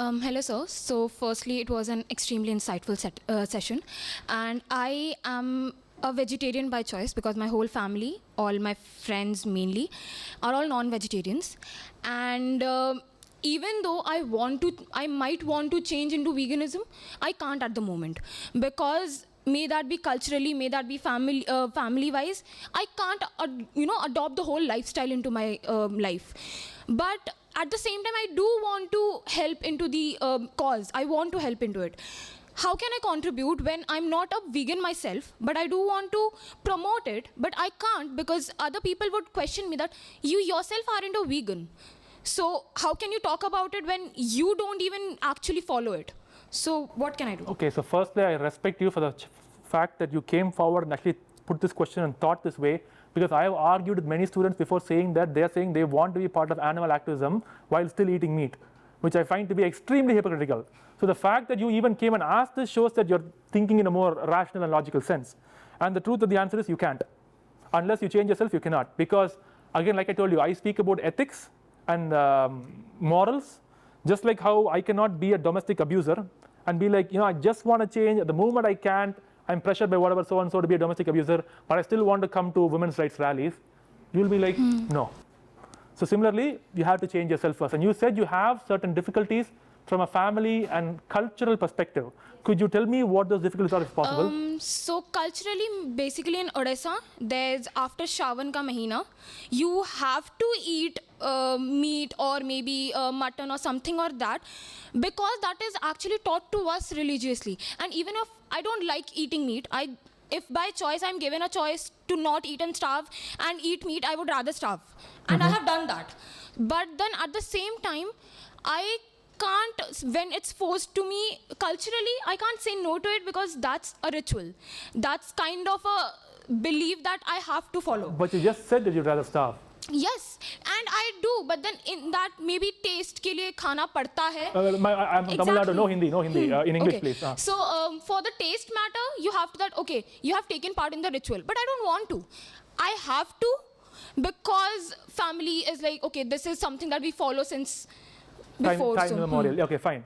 Hello, sir. So, firstly, it was an extremely insightful session, and I am a vegetarian by choice because my whole family, all my friends mainly, are all non-vegetarians, and even though I might want to change into veganism, I can't at the moment because may that be culturally, may that be family wise, I can't adopt the whole lifestyle into my life. But at the same time, I do want to help into the cause. I want to help into it. How can I contribute when I'm not a vegan myself, but I do want to promote it, but I can't because other people would question me that you yourself aren't a vegan. So how can you talk about it when you don't even actually follow it? So what can I do? Okay, so firstly, I respect you for the fact that you came forward and actually put this question and thought this way, because I have argued with many students before saying that they are saying they want to be part of animal activism while still eating meat, which I find to be extremely hypocritical. So the fact that you even came and asked this shows that you're thinking in a more rational and logical sense. And the truth of the answer is you can't. Unless you change yourself, you cannot. Because again, like I told you, I speak about ethics and morals, just like how I cannot be a domestic abuser and be like, I just want to change. At the moment I can't, I'm pressured by whatever so-and-so to be a domestic abuser, but I still want to come to women's rights rallies. You'll be like, no. So similarly, you have to change yourself first. And you said you have certain difficulties from a family and cultural perspective. Could you tell me what those difficulties are, if possible? So culturally, basically in Odisha, there's after Shravan ka mahina, you have to eat meat or maybe mutton or something or that, because that is actually taught to us religiously. And even if I don't like eating meat, if by choice I'm given a choice to not eat and starve and eat meat, I would rather starve. And I have done that. But then at the same time, I can't, when it's forced to me culturally, I can't say no to it because that's a ritual. That's kind of a belief that I have to follow. But you just said that you'd rather starve. Yes, and I do, but then in that maybe taste ke liye khana padta hai. I'm from Tamil Nadu, no Hindi, in English, okay. Please. So for the taste matter, you have to you have taken part in the ritual, but I don't want to. I have to because family is like, okay, this is something that we follow since before. Time immemorial. Okay, fine.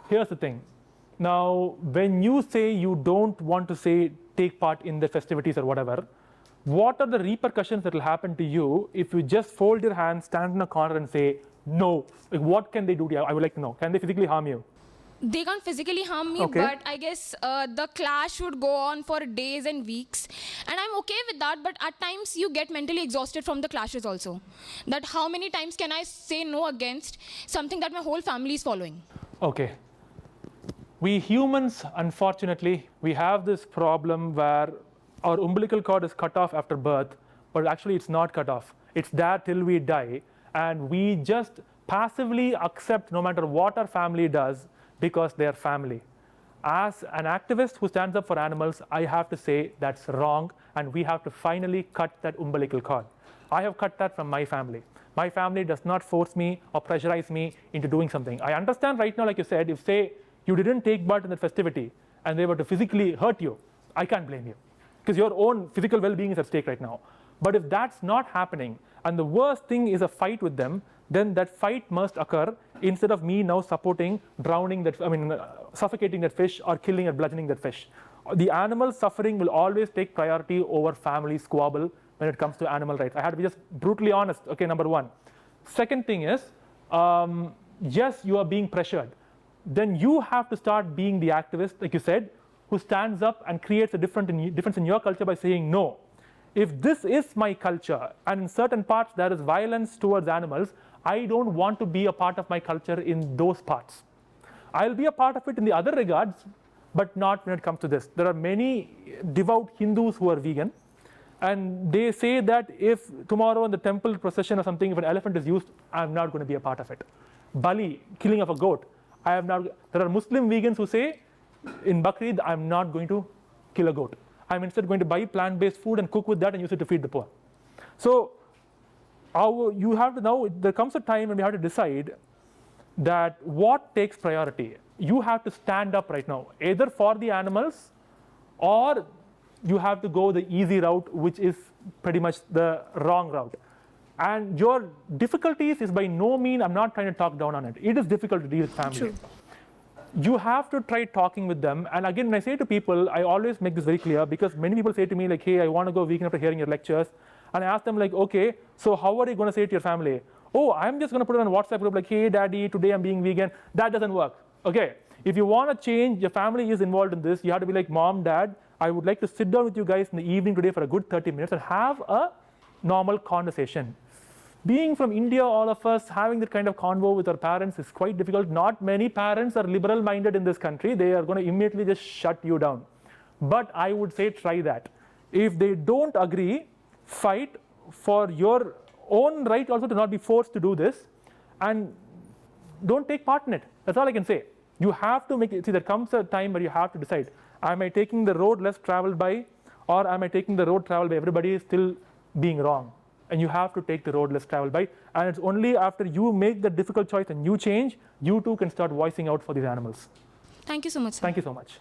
Here's the thing. Now, when you say you don't want to take part in the festivities or whatever, what are the repercussions that will happen to you if you just fold your hands, stand in a corner and say no? Like, what can they do to you? I would like to know. Can they physically harm you? They can't physically harm me, okay. But I guess the clash would go on for days and weeks. And I'm okay with that, but at times you get mentally exhausted from the clashes also. That how many times can I say no against something that my whole family is following? Okay. We humans, unfortunately, we have this problem where our umbilical cord is cut off after birth, but actually it's not cut off. It's there till we die, and we just passively accept no matter what our family does because they are family. As an activist who stands up for animals, I have to say that's wrong, and we have to finally cut that umbilical cord. I have cut that from my family. My family does not force me or pressurize me into doing something. I understand right now, like you said, if say you didn't take part in that festivity and they were to physically hurt you, I can't blame you, because your own physical well-being is at stake right now. But if that's not happening, and the worst thing is a fight with them, then that fight must occur instead of me now supporting suffocating that fish or killing or bludgeoning that fish. The animal suffering will always take priority over family squabble when it comes to animal rights. I have to be just brutally honest. Okay, number one. Second thing is, yes, you are being pressured. Then you have to start being the activist, like you said, who stands up and creates a difference in your culture by saying no. If this is my culture and in certain parts there is violence towards animals, I don't want to be a part of my culture in those parts. I'll be a part of it in the other regards, but not when it comes to this. There are many devout Hindus who are vegan, and they say that if tomorrow in the temple procession or something, if an elephant is used, I'm not going to be a part of it. Bali, killing of a goat, there are Muslim vegans who say, in Bakrid, I'm not going to kill a goat. I'm instead going to buy plant-based food and cook with that and use it to feed the poor. So you have to now, there comes a time when we have to decide that what takes priority. You have to stand up right now, either for the animals or you have to go the easy route, which is pretty much the wrong route. And your difficulties is by no means, I'm not trying to talk down on it. It is difficult to deal with family. True. you have to try talking with them. And again, when I say to people, I always make this very clear, because many people say to me like, hey, I want to go vegan after hearing your lectures. And I ask them like, okay, so how are you going to say it to your family? Oh, I'm just going to put it on a WhatsApp group like, hey, daddy, today I'm being vegan. That doesn't work. Okay, if you want to change, your family is involved in this, you have to be like, mom, dad, I would like to sit down with you guys in the evening today for a good 30 minutes and have a normal conversation. Being from India, all of us having that kind of convo with our parents is quite difficult. Not many parents are liberal-minded in this country. They are going to immediately just shut you down. But I would say try that. If they don't agree, fight for your own right also to not be forced to do this, and don't take part in it. That's all I can say. You have to make it. See, there comes a time where you have to decide, am I taking the road less traveled by, or am I taking the road traveled by everybody is still being wrong? And you have to take the road less traveled by. And it's only after you make the difficult choice and you change, you too can start voicing out for these animals. Thank you so much, sir. Thank you so much.